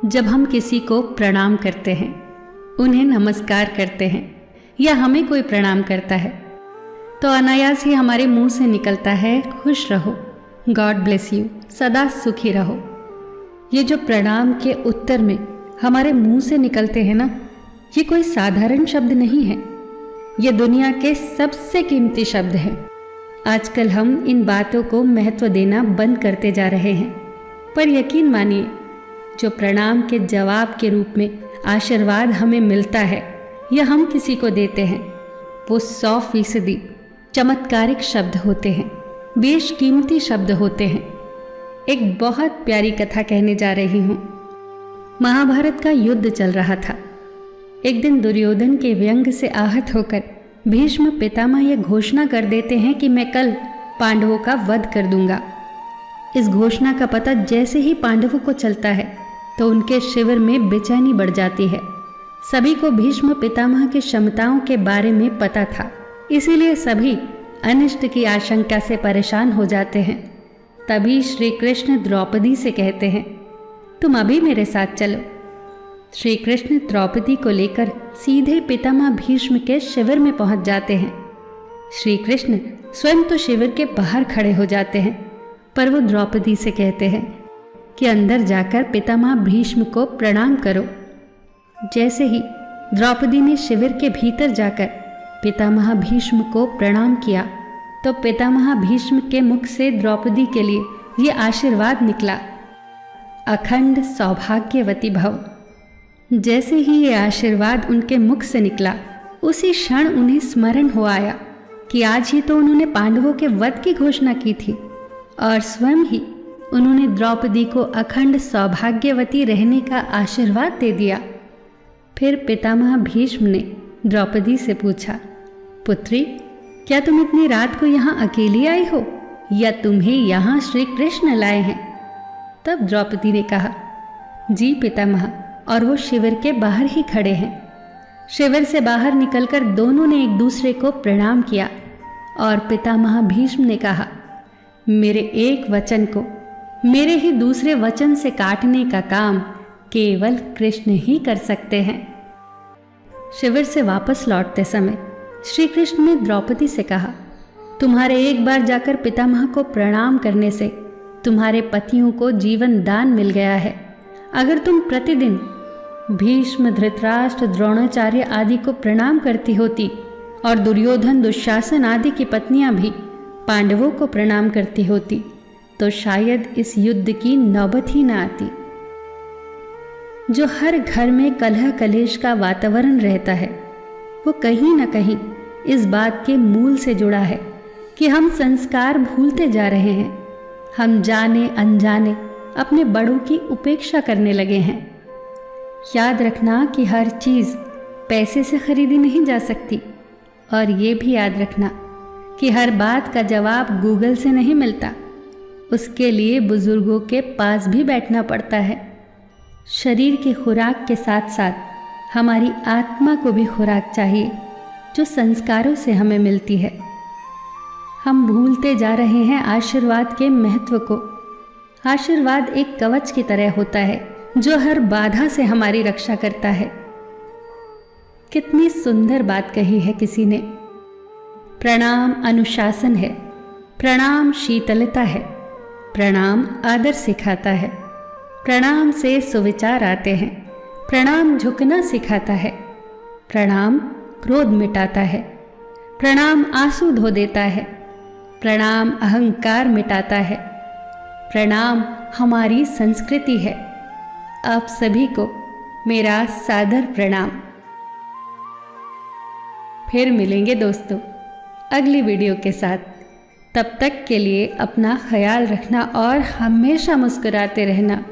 जब हम किसी को प्रणाम करते हैं, उन्हें नमस्कार करते हैं या हमें कोई प्रणाम करता है, तो अनायास ही हमारे मुंह से निकलता है खुश रहो, गॉड ब्लेस यू, सदा सुखी रहो। ये जो प्रणाम के उत्तर में हमारे मुंह से निकलते हैं ना, ये कोई साधारण शब्द नहीं है, ये दुनिया के सबसे कीमती शब्द हैं। आजकल हम इन बातों को महत्व देना बंद करते जा रहे हैं, पर यकीन मानिए, जो प्रणाम के जवाब के रूप में आशीर्वाद हमें मिलता है या हम किसी को देते हैं, वो 100% चमत्कारिक शब्द होते हैं, बेशकीमती शब्द होते हैं। एक बहुत प्यारी कथा कहने जा रही हूँ। महाभारत का युद्ध चल रहा था। एक दिन दुर्योधन के व्यंग से आहत होकर भीष्म पितामह यह घोषणा कर देते हैं कि मैं कल पांडवों का वध कर दूंगा। इस घोषणा का पता जैसे ही पांडवों को चलता है तो उनके शिविर में बेचैनी बढ़ जाती है। सभी को भीष्म पितामह की क्षमताओं के बारे में पता था, इसीलिए सभी अनिष्ट की आशंका से परेशान हो जाते हैं। तभी श्री कृष्ण द्रौपदी से कहते हैं, तुम अभी मेरे साथ चलो। श्री कृष्ण द्रौपदी को लेकर सीधे पितामह भीष्म के शिविर में पहुंच जाते हैं। श्री कृष्ण स्वयं तो शिविर के बाहर खड़े हो जाते हैं, पर वो द्रौपदी से कहते हैं कि अंदर जाकर पितामह भीष्म को प्रणाम करो। जैसे ही द्रौपदी ने शिविर के भीतर जाकर पितामह भीष्म को प्रणाम किया, तो पितामह भीष्म के मुख से द्रौपदी के लिए ये आशीर्वाद निकला, अखंड सौभाग्यवती भव। जैसे ही ये आशीर्वाद उनके मुख से निकला, उसी क्षण उन्हें स्मरण हो आया कि आज ही तो उन्होंने पांडवों के वध की घोषणा की थी और स्वयं ही उन्होंने द्रौपदी को अखंड सौभाग्यवती रहने का आशीर्वाद दे दिया। फिर पितामह भीष्म ने द्रौपदी से पूछा, पुत्री, क्या तुम इतनी रात को यहाँ अकेली आई हो या तुम्हें यहाँ श्री कृष्ण लाए हैं? तब द्रौपदी ने कहा, जी पितामह, और वो शिविर के बाहर ही खड़े हैं। शिविर से बाहर निकलकर दोनों ने एक दूसरे को प्रणाम किया और पितामह भीष्म ने कहा, मेरे एक वचन को मेरे ही दूसरे वचन से काटने का काम केवल कृष्ण ही कर सकते हैं। शिविर से वापस लौटते समय श्री कृष्ण ने द्रौपदी से कहा, तुम्हारे एक बार जाकर पितामह को प्रणाम करने से तुम्हारे पतियों को जीवन दान मिल गया है। अगर तुम प्रतिदिन भीष्म, धृतराष्ट्र, द्रोणाचार्य आदि को प्रणाम करती होती और दुर्योधन, दुशासन आदि की पत्नियां भी पांडवों को प्रणाम करती होती, तो शायद इस युद्ध की नौबत ही न आती। जो हर घर में कलह कलेश का वातावरण रहता है, वो कहीं न कहीं इस बात के मूल से जुड़ा है कि हम संस्कार भूलते जा रहे हैं। हम जाने अनजाने अपने बड़ों की उपेक्षा करने लगे हैं। याद रखना कि हर चीज़ पैसे से खरीदी नहीं जा सकती, और ये भी याद रखना कि हर बात का जवाब गूगल से नहीं मिलता। उसके लिए बुजुर्गों के पास भी बैठना पड़ता है। शरीर की खुराक के साथ साथ हमारी आत्मा को भी खुराक चाहिए, जो संस्कारों से हमें मिलती है। हम भूलते जा रहे हैं आशीर्वाद के महत्व को। आशीर्वाद एक कवच की तरह होता है, जो हर बाधा से हमारी रक्षा करता है। कितनी सुंदर बात कही है किसी ने। प्रणाम अनुशासन है, प्रणाम शीतलता है, प्रणाम आदर सिखाता है, प्रणाम से सुविचार आते हैं, प्रणाम झुकना सिखाता है, प्रणाम क्रोध मिटाता है, प्रणाम आंसू धो देता है, प्रणाम अहंकार मिटाता है, प्रणाम हमारी संस्कृति है। आप सभी को मेरा सादर प्रणाम। फिर मिलेंगे दोस्तों अगली वीडियो के साथ। तब तक के लिए अपना ख्याल रखना और हमेशा मुस्कुराते रहना।